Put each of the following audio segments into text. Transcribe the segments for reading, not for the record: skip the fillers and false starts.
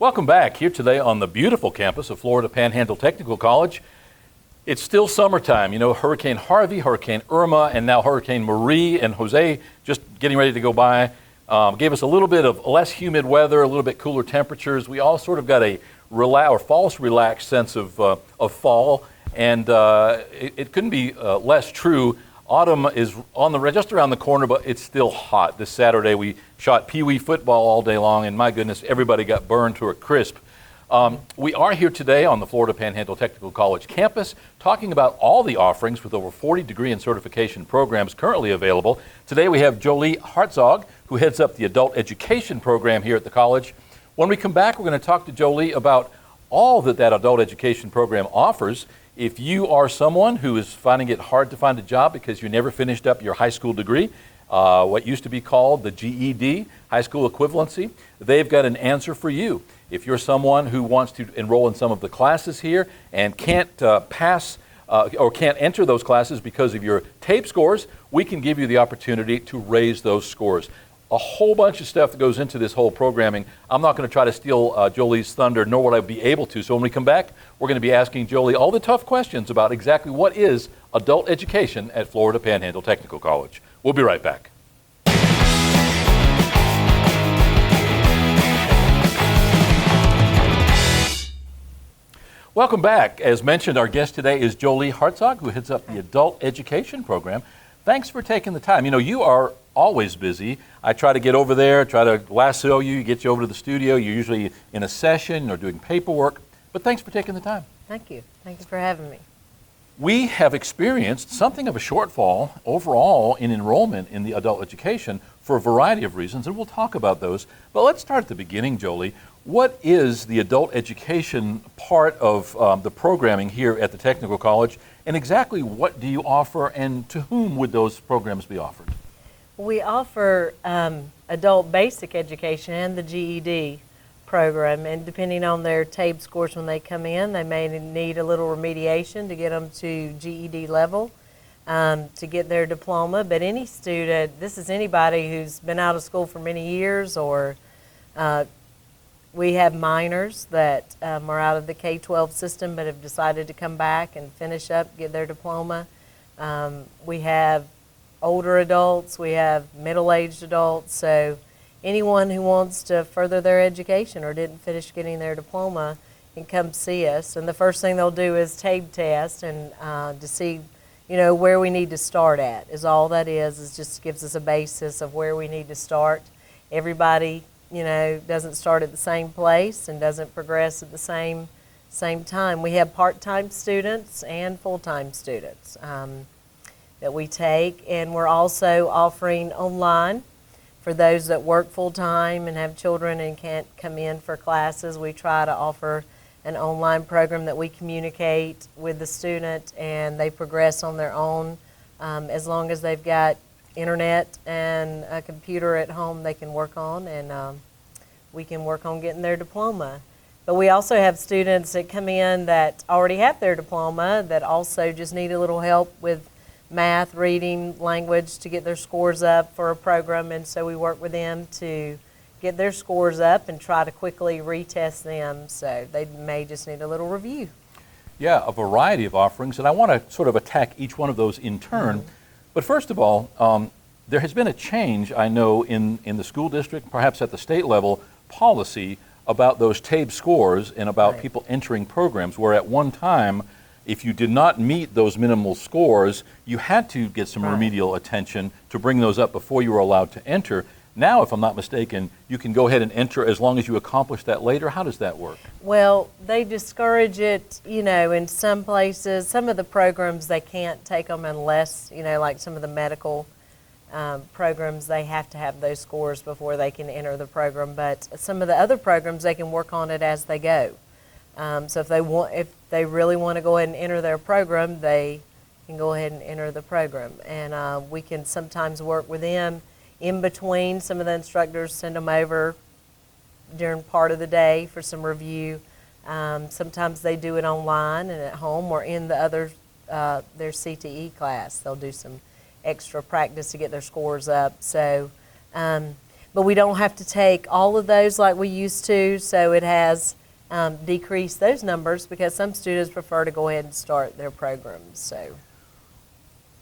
Welcome back here today on the beautiful campus of Florida Panhandle Technical College. It's still summertime. You know, Hurricane Harvey, Hurricane Irma, and now Hurricane Marie and Jose just getting ready to go by. Gave us a little bit of less humid weather, a little bit cooler temperatures. We all sort of got a false relaxed sense of fall, and it couldn't be less true. Autumn is just around the corner, but it's still hot. This Saturday we shot Pee-wee football all day long, and my goodness, everybody got burned to a crisp. We are here today on the Florida Panhandle Technical College campus talking about all the offerings with over 40 degree and certification programs currently available. Today we have Jolee Hartzog, who heads up the adult education program here at the college. When we come back, we're going to talk to Jolee about all that adult education program offers. If you are someone who is finding it hard to find a job because you never finished up your high school degree, what used to be called the GED, high school equivalency, they've got an answer for you. If you're someone who wants to enroll in some of the classes here and can't pass or can't enter those classes because of your tape scores, we can give you the opportunity to raise those scores. A whole bunch of stuff that goes into this whole programming. I'm not going to try to steal Jolee's thunder, nor would I be able to. So when we come back, we're going to be asking Jolee all the tough questions about exactly what is adult education at Florida Panhandle Technical College. We'll be right back. Welcome back. As mentioned, our guest today is Jolee Hartzog, who heads up the adult education program. Thanks for taking the time. You know, you are always busy. I try to get over there, try to lasso you, get you over to the studio. You're usually in a session or doing paperwork, but thanks for taking the time. Thank you. Thanks for having me. We have experienced something of a shortfall overall in enrollment in the adult education for a variety of reasons, and we'll talk about those. But let's start at the beginning, Jolee. What is the adult education part of the programming here at the Technical College, and exactly what do you offer, and to whom would those programs be offered? We offer adult basic education and the GED program, and depending on their TABE scores when they come in, they may need a little remediation to get them to GED level to get their diploma. But any student, this is anybody who's been out of school for many years, or we have minors that are out of the K-12 system but have decided to come back and finish up, get their diploma. We have older adults, we have middle-aged adults, so anyone who wants to further their education or didn't finish getting their diploma can come see us. And the first thing they'll do is TABE test and to see, you know, where we need to start at. Is all that is just gives us a basis of where we need to start. Everybody, you know, doesn't start at the same place and doesn't progress at the same time. We have part-time students and full-time students that we take, and we're also offering online for those that work full-time and have children and can't come in for classes. We try to offer an online program that we communicate with the student and they progress on their own. As long as they've got internet and a computer at home they can work on, and we can work on getting their diploma. But we also have students that come in that already have their diploma that also just need a little help with math, reading, language to get their scores up for a program, and so we work with them to get their scores up and try to quickly retest them, so they may just need a little review. Yeah, a variety of offerings, and I want to sort of attack each one of those in turn. But first of all, there has been a change, I know, in the school district, perhaps at the state level, policy about those TABE scores and about people entering programs, where at one time, if you did not meet those minimal scores, you had to get some remedial attention to bring those up before you were allowed to enter. Now, if I'm not mistaken, you can go ahead and enter as long as you accomplish that later. How does that work? Well, they discourage it, you know, in some places. Some of the programs, they can't take them unless, you know, like some of the medical programs, they have to have those scores before they can enter the program. But some of the other programs, they can work on it as they go. So if they really want to go ahead and enter their program, they can go ahead and enter the program. And we can sometimes work with them in between. Some of the instructors send them over during part of the day for some review. Sometimes they do it online and at home, or in the other their CTE class. They'll do some extra practice to get their scores up. So but we don't have to take all of those like we used to, so it has decreased those numbers because some students prefer to go ahead and start their programs. So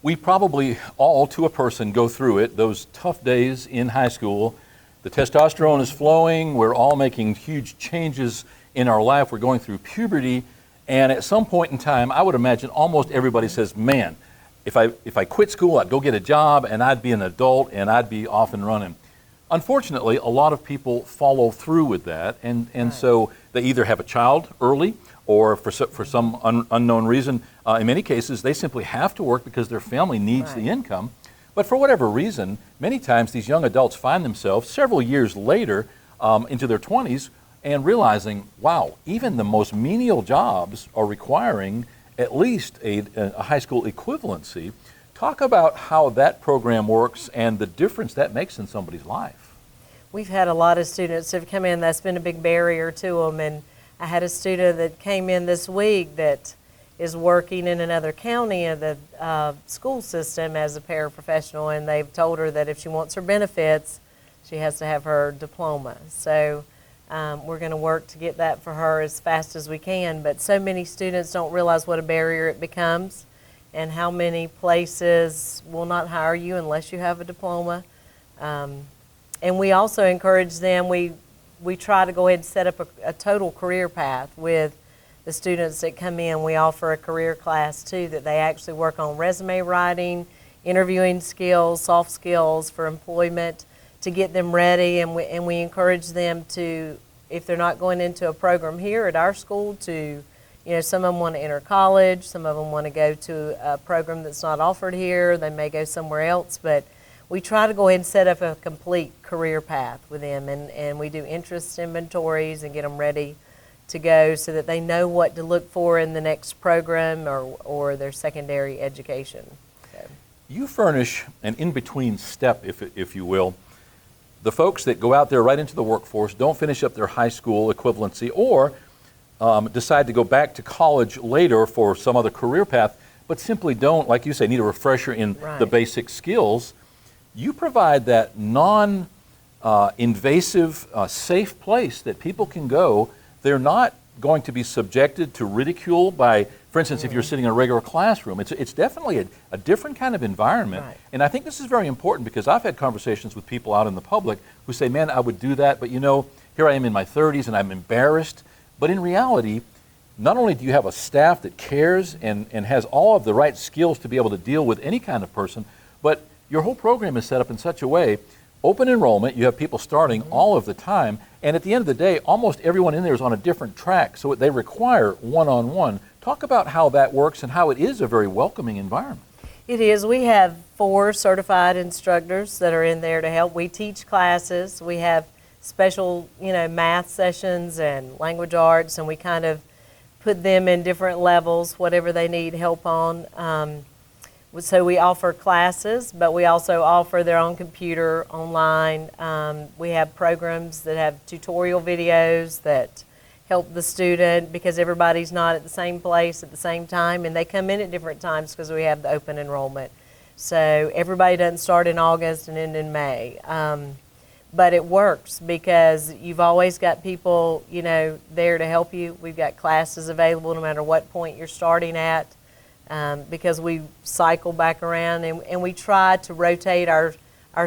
We probably all, to a person, go through it, those tough days in high school. The testosterone is flowing. We're all making huge changes in our life. We're going through puberty. And at some point in time, I would imagine almost everybody says, man, if I quit school, I'd go get a job and I'd be an adult and I'd be off and running. Unfortunately, a lot of people follow through with that. And so they either have a child early or for some unknown reason, in many cases, they simply have to work because their family needs the income. But for whatever reason, many times these young adults find themselves several years later into their 20s and realizing, wow, even the most menial jobs are requiring at least a high school equivalency. Talk about how that program works and the difference that makes in somebody's life. We've had a lot of students that have come in, that's been a big barrier to them. And I had a student that came in this week that is working in another county in the school system as a paraprofessional, and they've told her that if she wants her benefits, she has to have her diploma. So we're going to work to get that for her as fast as we can, but so many students don't realize what a barrier it becomes and how many places will not hire you unless you have a diploma. And we also encourage them, we try to go ahead and set up a total career path with the students that come in. We offer a career class too that they actually work on resume writing, interviewing skills, soft skills for employment to get them ready, and we encourage them to, if they're not going into a program here at our school, to, you know, some of them want to enter college, some of them want to go to a program that's not offered here, they may go somewhere else, but we try to go ahead and set up a complete career path with them, and we do interest inventories and get them ready to go so that they know what to look for in the next program or their secondary education. So. You furnish an in-between step, if you will. The folks that go out there right into the workforce, don't finish up their high school equivalency, or decide to go back to college later for some other career path, but simply don't, like you say, need a refresher in the basic skills. You provide that non-invasive, safe place that people can go. They're not going to be subjected to ridicule by, for instance, if you're sitting in a regular classroom. It's definitely a different kind of environment. Right. And I think this is very important because I've had conversations with people out in the public who say, man, I would do that, but you know, here I am in my 30s and I'm embarrassed. But in reality, not only do you have a staff that cares and has all of the right skills to be able to deal with any kind of person, but your whole program is set up in such a way, open enrollment, you have people starting all of the time, and at the end of the day, almost everyone in there is on a different track, so they require one-on-one. Talk about how that works and how it is a very welcoming environment. It is. We have 4 certified instructors that are in there to help. We teach classes. We have special, math sessions and language arts, and we kind of put them in different levels, whatever they need help on. So we offer classes, but we also offer their own computer online. We have programs that have tutorial videos that help the student because everybody's not at the same place at the same time, and they come in at different times because we have the open enrollment. So everybody doesn't start in August and end in May. But it works because you've always got people, there to help you. We've got classes available no matter what point you're starting at. Because we cycle back around and we try to rotate our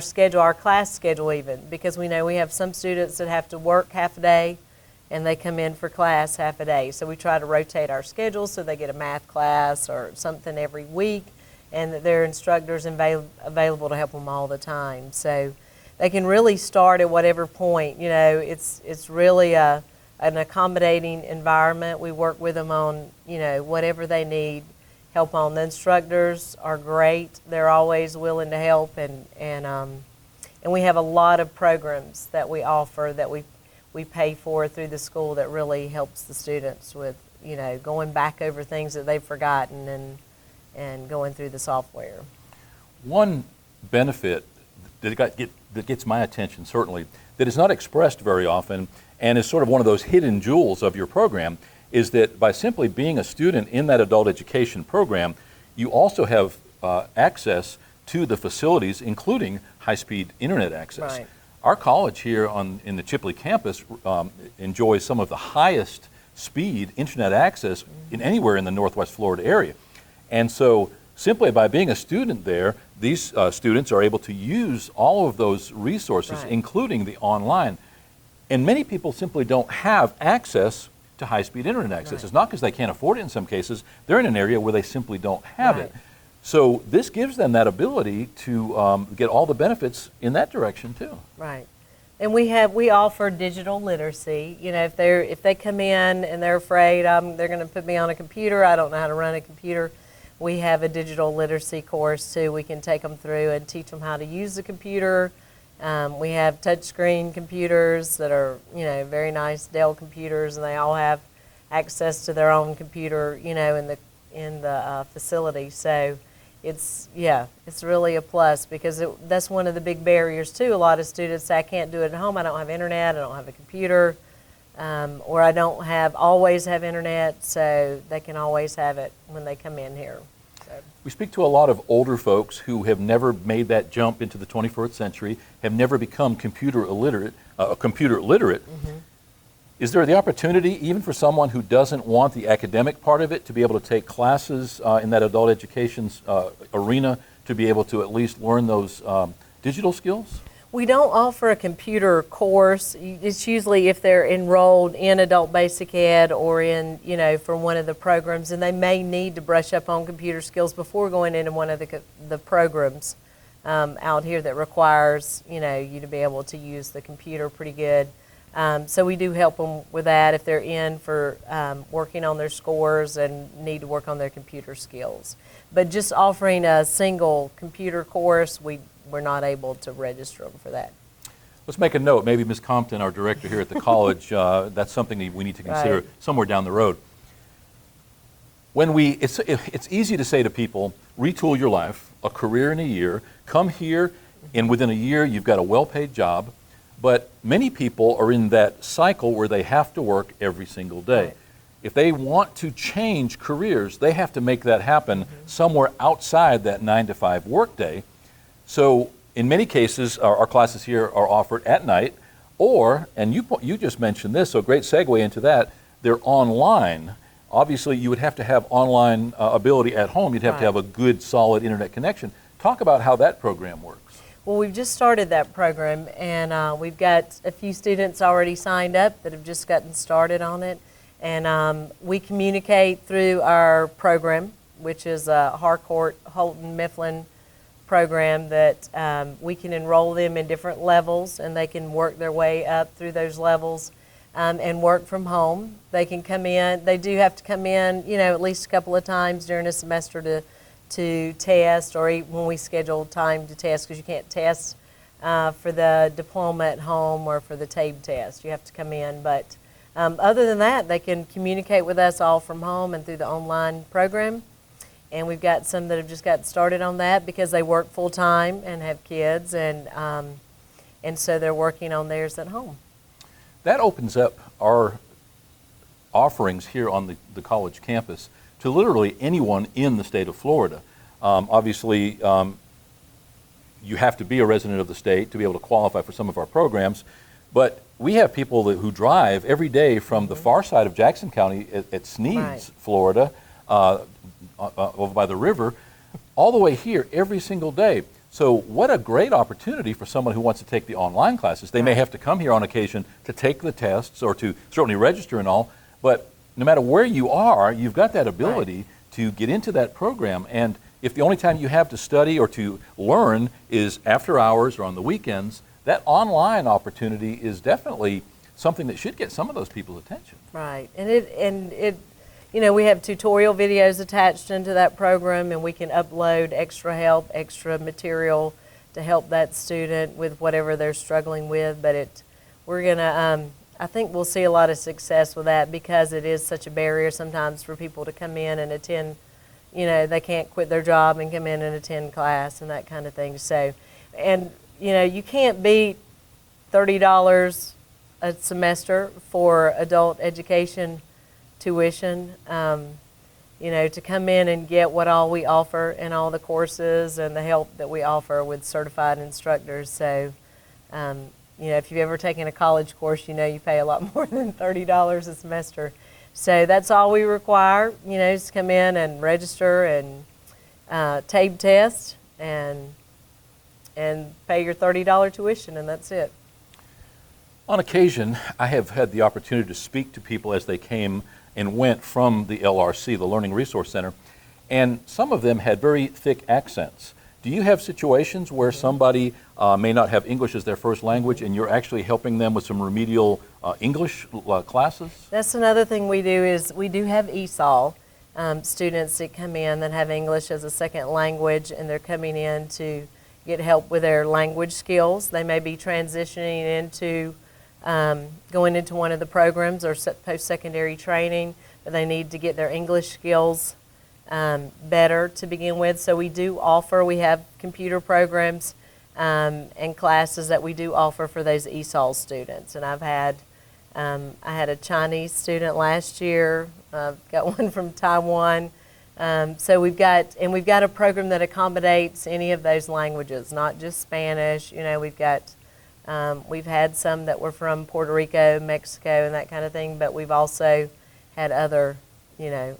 schedule, our class schedule even, because we know we have some students that have to work half a day and they come in for class half a day. So we try to rotate our schedule so they get a math class or something every week and that their instructors available to help them all the time. So they can really start at whatever point. It's really an accommodating environment. We work with them on, whatever they need help on. The instructors are great. They're always willing to help, and we have a lot of programs that we offer that we pay for through the school that really helps the students with, going back over things that they've forgotten and going through the software. One benefit that gets my attention, certainly, that is not expressed very often and is sort of one of those hidden jewels of your program is that by simply being a student in that adult education program, you also have access to the facilities, including high-speed internet access. Right. our college here in the Chipley campus enjoys some of the highest speed internet access in anywhere in the Northwest Florida area. And so simply by being a student there, these students are able to use all of those resources, Right. including the online. And many people simply don't have access to high-speed internet access. Right. It's not because they can't afford it in some cases. They're in an area where they simply don't have Right. it. So this gives them that ability to get all the benefits in that direction too. Right. And we offer digital literacy. You know, if they come in and they're afraid they're going to put me on a computer, I don't know how to run a computer, we have a digital literacy course too. We can take them through and teach them how to use the computer. We have touchscreen computers that are, you know, very nice Dell computers, and they all have access to their own computer, you know, in the facility. So it's really a plus, because that's one of the big barriers too. A lot of students say, I can't do it at home. I don't have internet. I don't have a computer, or I don't always have internet. So they can always have it when they come in here. We speak to a lot of older folks who have never made that jump into the 21st century, have never become computer literate. Mm-hmm. Is there the opportunity, even for someone who doesn't want the academic part of it, to be able to take classes in that adult education arena, to be able to at least learn those digital skills? We don't offer a computer course. It's usually if they're enrolled in adult basic ed or in, you know, for one of the programs, and they may need to brush up on computer skills before going into one of the programs out here that requires, you know, you to be able to use the computer pretty good. So we do help them with that if they're in for working on their scores and need to work on their computer skills. But just offering a single computer course, we're not able to register them for that. Let's make a note. Maybe Ms. Compton, our director here at the college, that's something that we need to consider Right. somewhere down the road. It's easy to say to people, retool your life, a career in a year, come here, and within a year you've got a well-paid job. But many people are in that cycle where they have to work every single day. Right. If they want to change careers, they have to make that happen somewhere outside that 9-to-5 workday. So in many cases, our classes here are offered at night, or, and you just mentioned this, so a great segue into that, they're online. Obviously, you would have to have online ability at home. You'd have to have a good, solid internet connection. Talk about how that program works. Well, we've just started that program, and we've got a few students already signed up that have just gotten started on it. And we communicate through our program, which is a Harcourt, Holton, Mifflin program that we can enroll them in different levels, and they can work their way up through those levels and work from home. They can come in. They do have to come in, you know, at least a couple of times during a semester to test, or when we schedule time to test, because you can't test for the diploma at home or for the TABE test. You have to come in. But other than that, they can communicate with us all from home and through the online program. And we've got some that have just got started on that because they work full time and have kids, and so they're working on theirs at home. That opens up our offerings here on the college campus to literally anyone in the state of Florida. Obviously, you have to be a resident of the state to be able to qualify for some of our programs, but we have people who drive every day from the far side of Jackson County at Sneads, Right. Florida, over by the river, all the way here every single day. So what a great opportunity for someone who wants to take the online classes. They may have to come here on occasion to take the tests or to certainly register and all, but no matter where you are, you've got that ability to get into that program. And if the only time you have to study or to learn is after hours or on the weekends, that online opportunity is definitely something that should get some of those people's attention. Right, and it, you know, we have tutorial videos attached into that program, and we can upload extra help, extra material to help that student with whatever they're struggling with. But we're gonna, I think we'll see a lot of success with that, because it is such a barrier sometimes for people to come in and attend. You know, they can't quit their job and come in and attend class and that kind of thing. So, and you know, you can't beat $30 a semester for adult education tuition, you know, to come in and get what all we offer and all the courses and the help that we offer with certified instructors. So, you if you've ever taken a college course, you pay a lot more than $30 a semester. So that's all we require, is come in and register and TABE test and pay your $30 tuition, and that's it. On occasion, I have had the opportunity to speak to people as they came and went from the LRC, the Learning Resource Center, and some of them had very thick accents. Do you have situations where somebody may not have English as their first language and you're actually helping them with some remedial English classes? That's another thing we do is we do have ESOL students that come in that have English as a second language, and they're coming in to get help with their language skills. They may be transitioning into going into one of the programs or post-secondary training, but they need to get their English skills better to begin with. So we have computer programs and classes that we do offer for those ESOL students. And I had a Chinese student last year, got one from Taiwan. So we've got a program that accommodates any of those languages, not just Spanish. We've had some that were from Puerto Rico, Mexico, and that kind of thing, but we've also had other,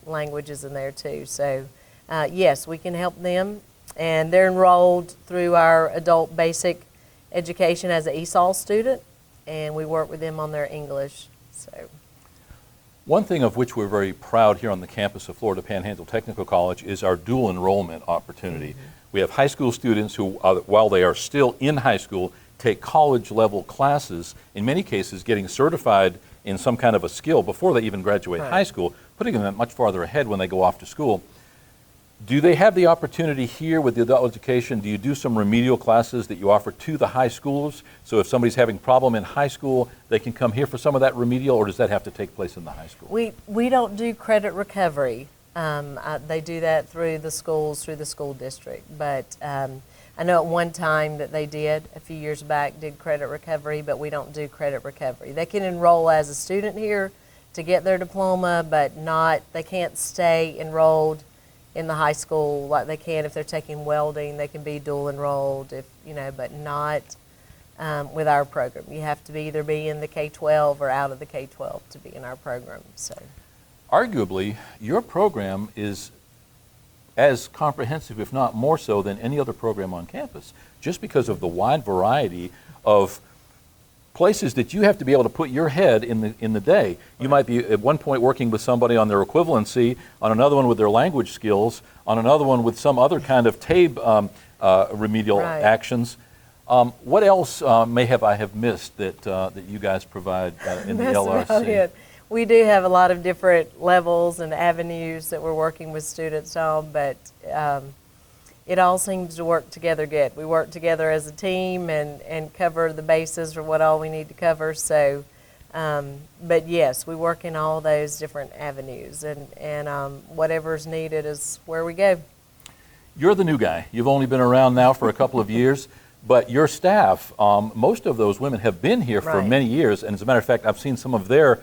languages in there too. So, yes, we can help them, and they're enrolled through our adult basic education as an ESOL student, and we work with them on their English. So, one thing of which we're very proud here on the campus of Florida Panhandle Technical College is our dual enrollment opportunity. Mm-hmm. We have high school students who, while they are still in high school, take college-level classes, in many cases getting certified in some kind of a skill before they even graduate high school, putting them much farther ahead when they go off to school. Do they have the opportunity here with the adult education? Do you do some remedial classes that you offer to the high schools? So if somebody's having a problem in high school, they can come here for some of that remedial, or does that have to take place in the high school? We don't do credit recovery. They do that through the schools, through the school district. But I know at one time that they did, a few years back, did credit recovery, but we don't do credit recovery. They can enroll as a student here to get their diploma, but they can't stay enrolled in the high school like they can if they're taking welding. They can be dual enrolled, but not with our program. You have to either be in the K-12 or out of the K-12 to be in our program. So, arguably, your program is as comprehensive, if not more so, than any other program on campus, just because of the wide variety of places that you have to be able to put your head in the day. You might be at one point working with somebody on their equivalency, on another one with their language skills, on another one with some other kind of TABE remedial actions. What else I have missed that you guys provide in the LRC? We do have a lot of different levels and avenues that we're working with students on, but it all seems to work together good. We work together as a team and cover the bases for what all we need to cover. So, but yes, we work in all those different avenues, and whatever's needed is where we go. You're the new guy. You've only been around now for a couple of years, but your staff, most of those women have been here for many years, and as a matter of fact, I've seen some of their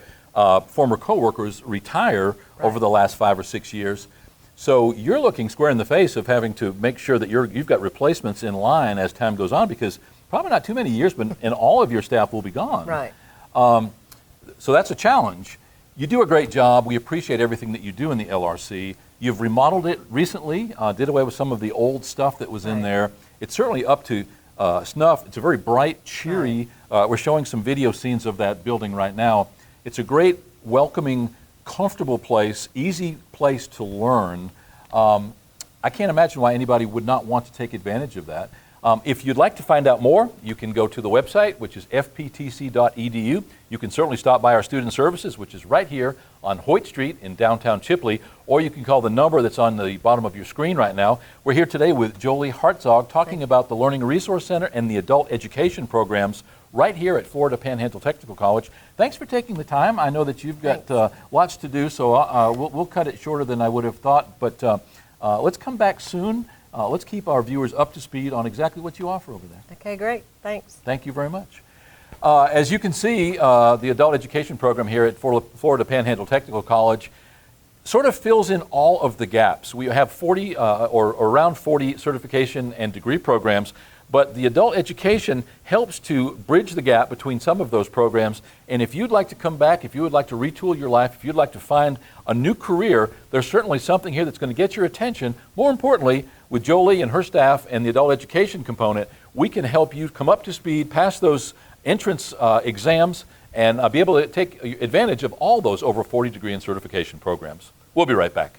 former coworkers retire over the last 5 or 6 years. So you're looking square in the face of having to make sure that you've got replacements in line as time goes on, because probably not too many years, and all of your staff will be gone. Right. So that's a challenge. You do a great job. We appreciate everything that you do in the LRC. You've remodeled it recently, did away with some of the old stuff that was in there. It's certainly up to snuff. It's a very bright, cheery, we're showing some video scenes of that building right now. It's a great, welcoming, comfortable place, easy place to learn. I can't imagine why anybody would not want to take advantage of that. If you'd like to find out more, you can go to the website, which is fptc.edu. You can certainly stop by our student services, which is right here on Hoyt Street in downtown Chipley, or you can call the number that's on the bottom of your screen right now. We're here today with Jolee Hartzog talking about the Learning Resource Center and the adult education programs right here at Florida Panhandle Technical College. Thanks for taking the time. I know that you've got lots to do, so we'll cut it shorter than I would have thought, but let's come back soon. Let's keep our viewers up to speed on exactly what you offer over there. Okay, great. Thanks. Thank you very much. As you can see, the adult education program here at Florida Panhandle Technical College sort of fills in all of the gaps. We have 40 or around 40 certification and degree programs, But the adult education helps to bridge the gap between some of those programs. And if you'd like to come back, if you would like to retool your life, if you'd like to find a new career, there's certainly something here that's going to get your attention. More importantly, with Jolee and her staff and the adult education component, we can help you come up to speed, pass those entrance exams, and be able to take advantage of all those over 40 degree and certification programs. We'll be right back.